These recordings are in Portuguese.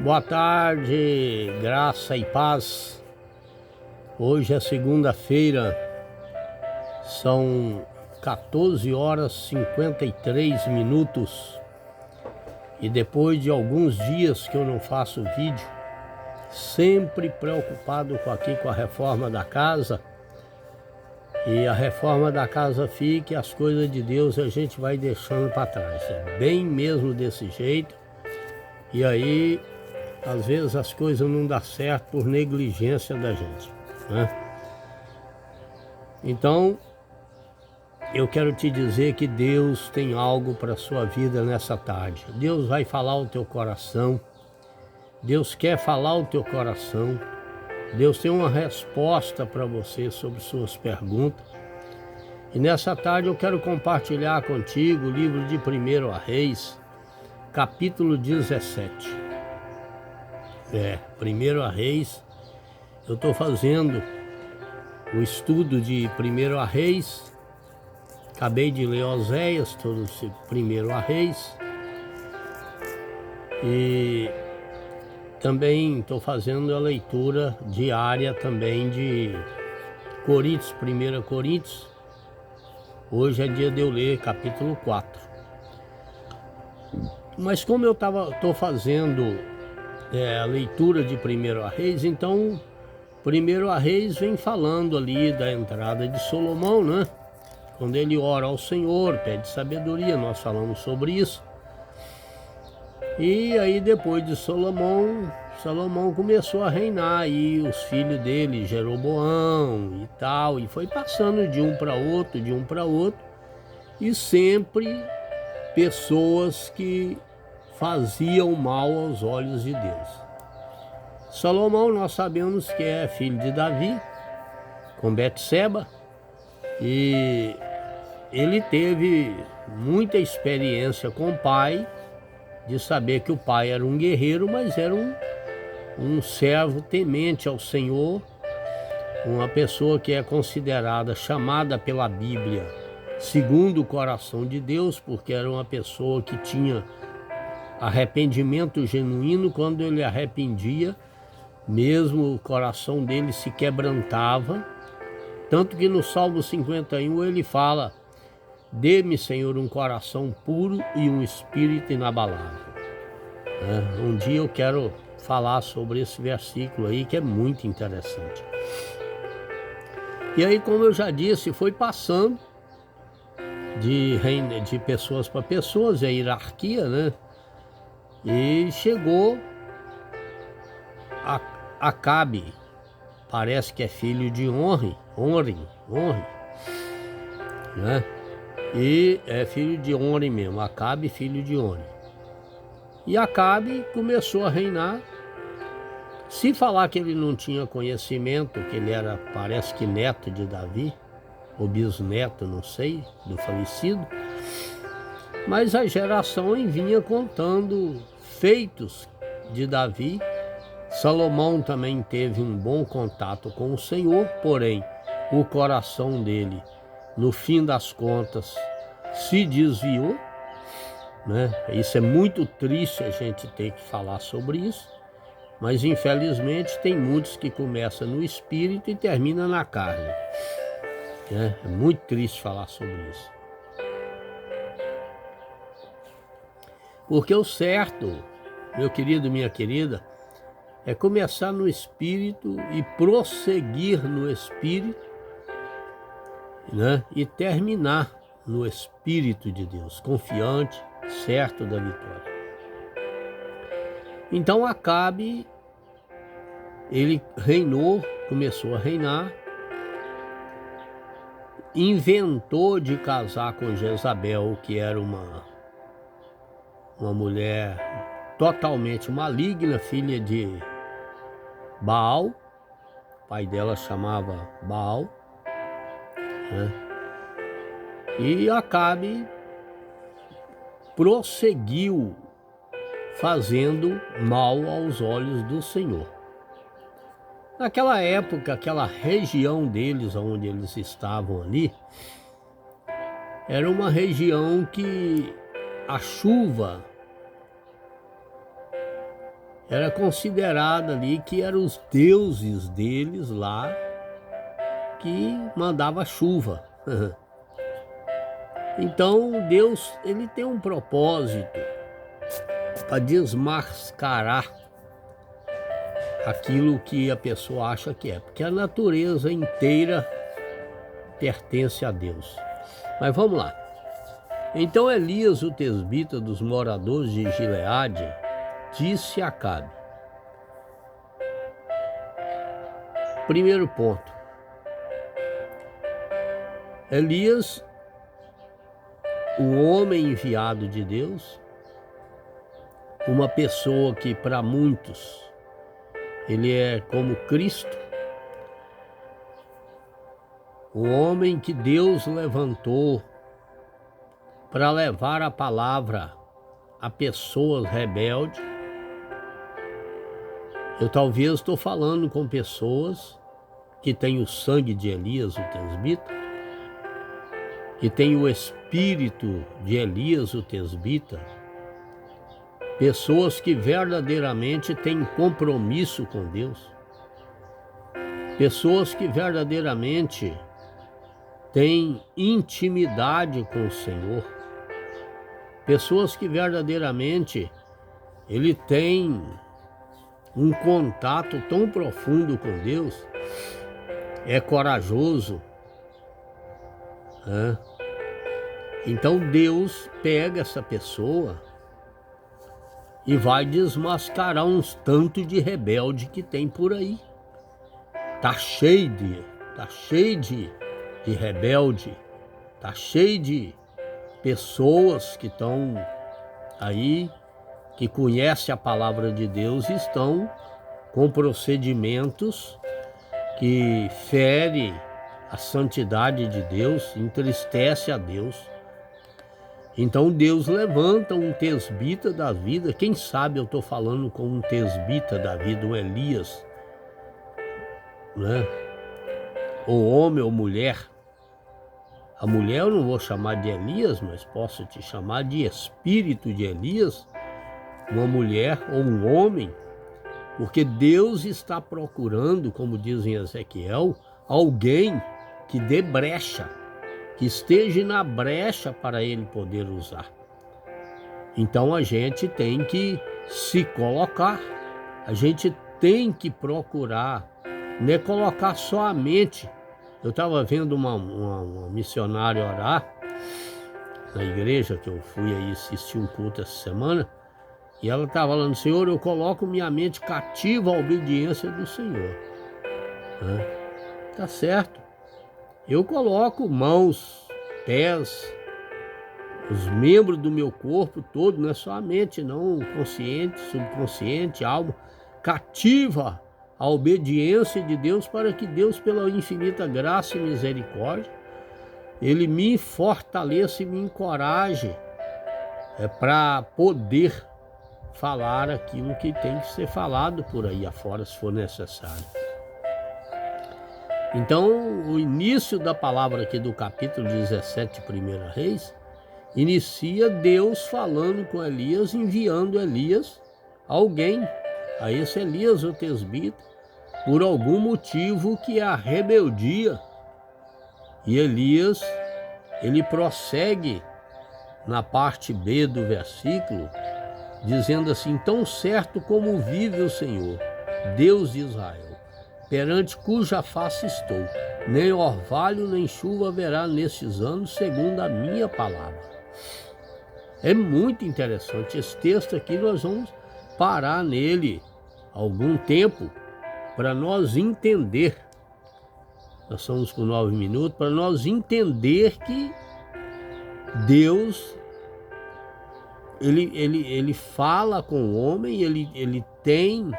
Boa tarde, graça e paz. Hoje é segunda-feira, são 14 horas 53 minutos e depois de alguns dias que eu não faço vídeo, sempre preocupado com a reforma da casa, e a reforma da casa fica e as coisas de Deus a gente vai deixando para trás. É bem mesmo desse jeito. E aí às vezes as coisas não dão certo por negligência da gente, né? Então, eu quero te dizer que Deus tem algo para a sua vida nessa tarde. Deus vai falar ao teu coração. Deus quer falar ao teu coração. Deus tem uma resposta para você sobre suas perguntas. E nessa tarde eu quero compartilhar contigo o livro de 1 Reis, capítulo 17. 1 Reis, eu estou fazendo o estudo de 1 Reis, acabei de ler Oséias, todo esse 1 Reis, e também estou fazendo a leitura diária também de Coríntios, 1 Coríntios. Hoje é dia de eu ler capítulo 4. Mas como eu estou fazendo a leitura de 1 Reis, então 1 Reis vem falando ali da entrada de Salomão, né? Quando ele ora ao Senhor, pede sabedoria, nós falamos sobre isso. E aí depois de Salomão começou a reinar, e os filhos dele, Jeroboão e tal, e foi passando de um para outro, e sempre pessoas que faziam mal aos olhos de Deus. Salomão, nós sabemos que é filho de Davi, com Betseba, e ele teve muita experiência com o pai, de saber que o pai era um guerreiro, mas era um servo temente ao Senhor, uma pessoa que é considerada, chamada pela Bíblia, segundo o coração de Deus, porque era uma pessoa que tinha arrependimento genuíno. Quando ele arrependia, mesmo o coração dele se quebrantava, tanto que no Salmo 51 ele fala: dê-me, Senhor, um coração puro e um espírito inabalável. Um dia eu quero falar sobre esse versículo aí, que é muito interessante. E aí, como eu já disse, foi passando de pessoas para pessoas, a hierarquia, né? E chegou a Acabe, parece que é filho de Onri, né? E é filho de Onri mesmo, Acabe, filho de Onri. E Acabe começou a reinar. Se falar que ele não tinha conhecimento, que ele era, parece que neto de Davi, ou bisneto, não sei, do falecido, mas a geração vinha contando feitos de Davi. Salomão também teve um bom contato com o Senhor, porém o coração dele, no fim das contas, se desviou, né? Isso é muito triste a gente ter que falar sobre isso, mas infelizmente tem muitos que começam no espírito e terminam na carne, né? É muito triste falar sobre isso, porque o certo, meu querido, minha querida, é começar no espírito e prosseguir no espírito, né? E terminar no Espírito de Deus, confiante, certo da vitória. Então Acabe, ele reinou, começou a reinar, inventou de casar com Jezabel, que era uma mulher totalmente maligna, filha de Baal, o pai dela chamava Baal, né? E Acabe prosseguiu fazendo mal aos olhos do Senhor. Naquela época, aquela região deles, onde eles estavam ali, era uma região que a chuva era considerada ali que eram os deuses deles lá que mandava chuva. Então Deus, ele tem um propósito para desmascarar aquilo que a pessoa acha que é, porque a natureza inteira pertence a Deus. Mas vamos lá. Então Elias, o tesbita dos moradores de Gileade, disse a Acabe. Primeiro ponto. Elias, o homem enviado de Deus, uma pessoa que para muitos ele é como Cristo, o homem que Deus levantou para levar a palavra a pessoas rebeldes. Eu talvez estou falando com pessoas que têm o sangue de Elias, o tesbita, que têm o espírito de Elias, o tesbita, pessoas que verdadeiramente têm compromisso com Deus, pessoas que verdadeiramente têm intimidade com o Senhor, pessoas que verdadeiramente ele tem um contato tão profundo com Deus, é corajoso, né? Então Deus pega essa pessoa e vai desmascarar uns tanto de rebelde que tem por aí. Tá cheio de rebelde, tá cheio de pessoas que estão aí, que conhecem a palavra de Deus e estão com procedimentos que ferem a santidade de Deus, entristece a Deus. Então Deus levanta um tesbita da vida. Quem sabe eu estou falando com um tesbita da vida, um Elias, né? Ou homem ou mulher. A mulher eu não vou chamar de Elias, mas posso te chamar de espírito de Elias, uma mulher ou um homem, porque Deus está procurando, como diz em Ezequiel, alguém que dê brecha, que esteja na brecha para ele poder usar. Então a gente tem que se colocar, a gente tem que procurar, não é colocar só a mente. Eu estava vendo uma missionária orar na igreja que eu fui aí assistir um culto essa semana, e ela estava falando: Senhor, eu coloco minha mente cativa à obediência do Senhor. Tá certo. Eu coloco mãos, pés, os membros do meu corpo todo, não é só a mente, não, consciente, subconsciente, alma, cativa a obediência de Deus, para que Deus, pela infinita graça e misericórdia, Ele me fortaleça e me encoraje para poder falar aquilo que tem que ser falado por aí afora, se for necessário. Então, o início da palavra aqui do capítulo 17 de 1 Reis, inicia Deus falando com Elias, enviando Elias, alguém, a esse Elias, o tesbita, por algum motivo que é a rebeldia. E Elias, ele prossegue na parte B do versículo, dizendo assim: tão certo como vive o Senhor, Deus de Israel, perante cuja face estou, nem orvalho nem chuva haverá nestes anos, segundo a minha palavra. É muito interessante esse texto aqui, nós vamos parar nele algum tempo para nós entender. Nós estamos com 9 minutos, para nós entender que Deus, ele fala com o homem, ele tem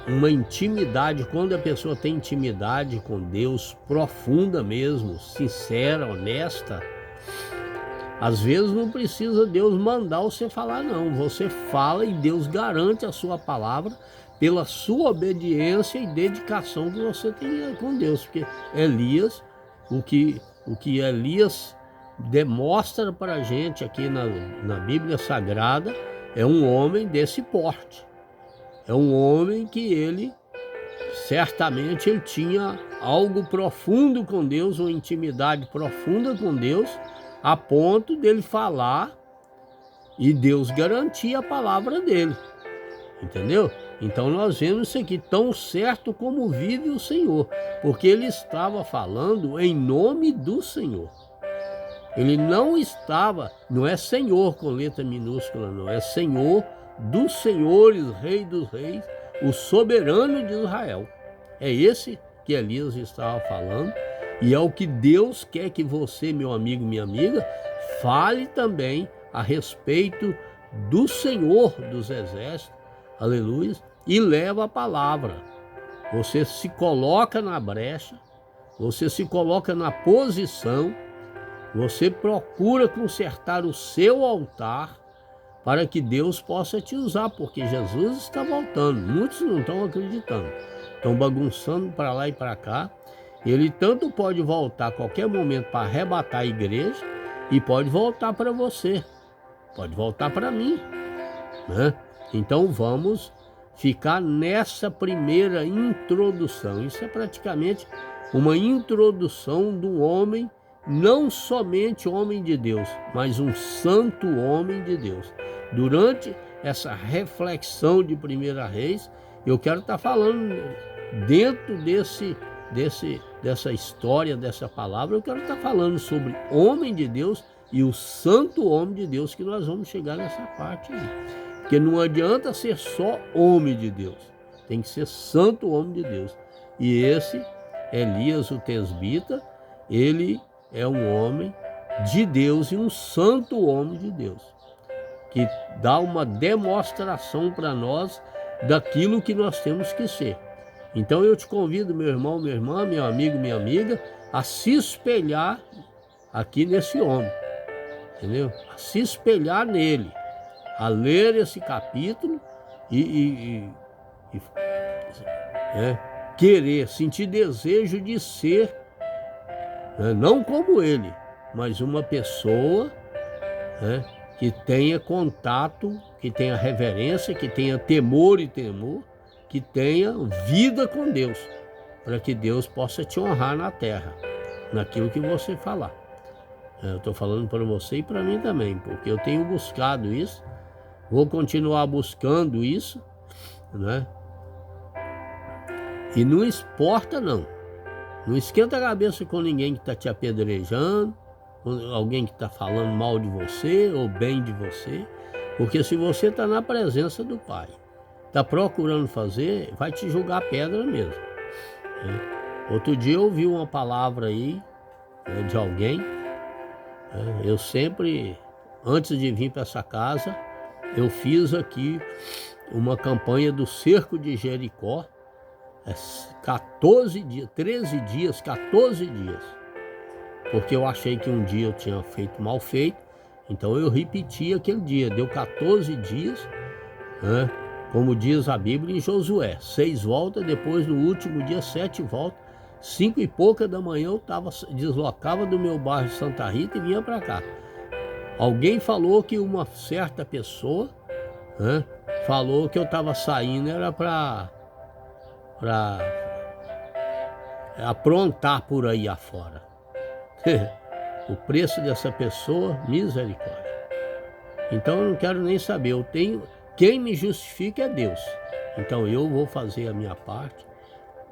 uma intimidade. Quando a pessoa tem intimidade com Deus, profunda mesmo, sincera, honesta, às vezes não precisa Deus mandar você falar, não. Você fala e Deus garante a sua palavra pela sua obediência e dedicação que você tem com Deus. Porque Elias, o que Elias demonstra para a gente aqui na Bíblia Sagrada, é um homem desse porte. É um homem que ele, certamente, ele tinha algo profundo com Deus, uma intimidade profunda com Deus, a ponto dele falar e Deus garantir a palavra dele. Entendeu? Então nós vemos isso aqui, tão certo como vive o Senhor, porque ele estava falando em nome do Senhor. Ele não estava, não é Senhor com letra minúscula, não, é Senhor dos senhores, Rei dos reis, o soberano de Israel. É esse que Elias estava falando, e é o que Deus quer que você, meu amigo, minha amiga, fale também a respeito do Senhor dos exércitos, aleluia, e leva a palavra. Você se coloca na brecha, você se coloca na posição, você procura consertar o seu altar para que Deus possa te usar, porque Jesus está voltando. Muitos não estão acreditando, estão bagunçando para lá e para cá. Ele tanto pode voltar a qualquer momento para arrebatar a igreja e pode voltar para você, pode voltar para mim, né? Então vamos ficar nessa primeira introdução. Isso é praticamente uma introdução do homem, não somente homem de Deus, mas um santo homem de Deus. Durante essa reflexão de 1 Reis, eu quero estar falando dentro dessa história, dessa palavra, eu quero estar falando sobre homem de Deus e o santo homem de Deus, que nós vamos chegar nessa parte aí. Porque não adianta ser só homem de Deus, tem que ser santo homem de Deus. E esse Elias, o tesbita, ele é um homem de Deus e um santo homem de Deus, que dá uma demonstração para nós daquilo que nós temos que ser. Então eu te convido, meu irmão, minha irmã, meu amigo, minha amiga, a se espelhar aqui nesse homem, entendeu? A se espelhar nele, a ler esse capítulo e querer, sentir desejo de ser, não como ele, mas uma pessoa que tenha contato, que tenha reverência, que tenha temor e temor, que tenha vida com Deus, para que Deus possa te honrar na terra, naquilo que você falar. Eu estou falando para você e para mim também, porque eu tenho buscado isso, vou continuar buscando isso, né? E não exporta não esquenta a cabeça com ninguém que está te apedrejando, alguém que está falando mal de você ou bem de você, porque se você está na presença do Pai, está procurando fazer, vai te jogar pedra mesmo. Outro dia eu ouvi uma palavra aí de alguém, eu sempre, antes de vir para essa casa, eu fiz aqui uma campanha do Cerco de Jericó, 14 dias, 13 dias, 14 dias, porque eu achei que um dia eu tinha feito mal feito, então eu repeti aquele dia, deu 14 dias, como diz a Bíblia em Josué, 6 voltas, depois no último dia 7 voltas, 5 e pouca da manhã eu deslocava do meu bairro de Santa Rita e vinha para cá. Alguém falou que uma certa pessoa falou que eu estava saindo era para aprontar por aí afora. O preço dessa pessoa, misericórdia. Então eu não quero nem saber, eu tenho, quem me justifica é Deus. Então eu vou fazer a minha parte.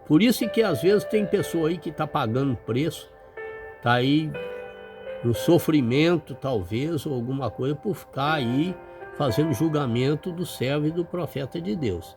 Por isso que às vezes tem pessoa aí que está pagando preço, está aí no sofrimento talvez, ou alguma coisa, por ficar aí fazendo julgamento do servo e do profeta de Deus.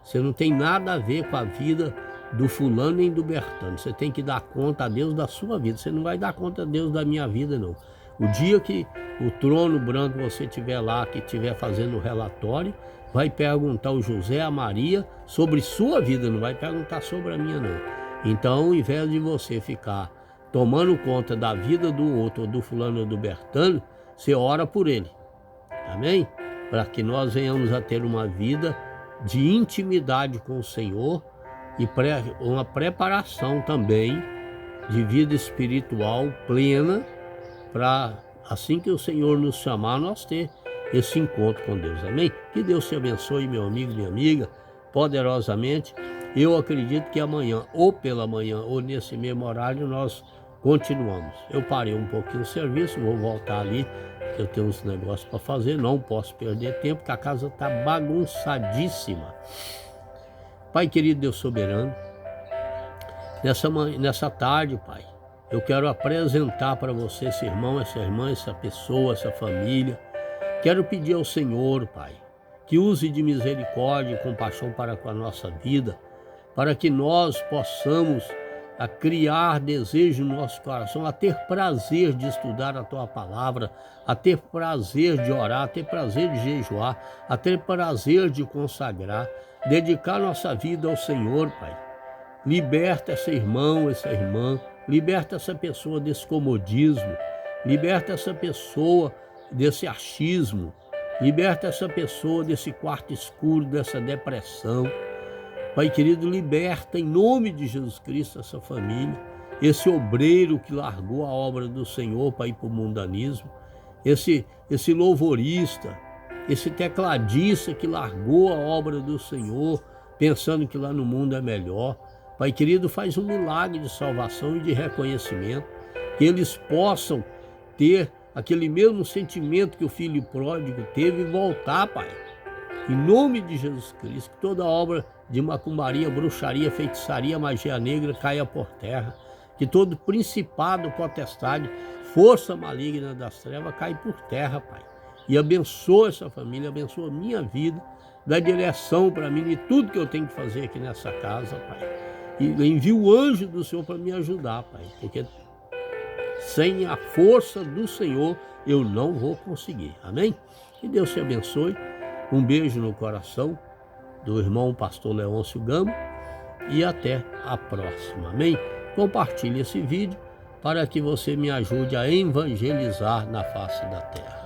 Você não tem nada a ver com a vida do fulano nem do Bertano. Você tem que dar conta a Deus da sua vida. Você não vai dar conta a Deus da minha vida, não. O dia que o trono branco você estiver lá, que estiver fazendo o relatório, vai perguntar ao José, a Maria, sobre sua vida, não vai perguntar sobre a minha, não. Então, ao invés de você ficar tomando conta da vida do outro, ou do fulano ou do Bertano, você ora por ele. Amém? Para que nós venhamos a ter uma vida de intimidade com o Senhor e uma preparação também de vida espiritual plena, para assim que o Senhor nos chamar, nós ter esse encontro com Deus, amém? Que Deus te abençoe, meu amigo, minha amiga, poderosamente. Eu acredito que amanhã, ou pela manhã, ou nesse mesmo horário, nós continuamos. Eu parei um pouquinho o serviço, vou voltar ali, que eu tenho uns negócios para fazer, não posso perder tempo, porque a casa está bagunçadíssima. Pai querido, Deus soberano, nessa tarde, Pai, eu quero apresentar para você esse irmão, essa irmã, essa pessoa, essa família. Quero pedir ao Senhor, Pai, que use de misericórdia e compaixão para com a nossa vida, para que nós possamos a criar desejo no nosso coração, a ter prazer de estudar a Tua Palavra, a ter prazer de orar, a ter prazer de jejuar, a ter prazer de consagrar, dedicar nossa vida ao Senhor, Pai. Liberta esse irmão, essa irmã, liberta essa pessoa desse comodismo, liberta essa pessoa desse achismo, liberta essa pessoa desse quarto escuro, dessa depressão. Pai querido, liberta em nome de Jesus Cristo essa família, esse obreiro que largou a obra do Senhor para ir para o mundanismo, esse louvorista, esse tecladista que largou a obra do Senhor, pensando que lá no mundo é melhor. Pai querido, faz um milagre de salvação e de reconhecimento, que eles possam ter aquele mesmo sentimento que o filho pródigo teve e voltar, Pai. Em nome de Jesus Cristo, que toda obra de macumbaria, bruxaria, feitiçaria, magia negra caia por terra, que todo principado, potestade, força maligna das trevas caia por terra, Pai. E abençoa essa família, abençoa a minha vida, dá direção para mim e tudo que eu tenho que fazer aqui nessa casa, Pai. E envia o anjo do Senhor para me ajudar, Pai, porque sem a força do Senhor eu não vou conseguir, amém? Que Deus te abençoe. Um beijo no coração do irmão pastor Leôncio Gama e até a próxima, amém? Compartilhe esse vídeo para que você me ajude a evangelizar na face da terra.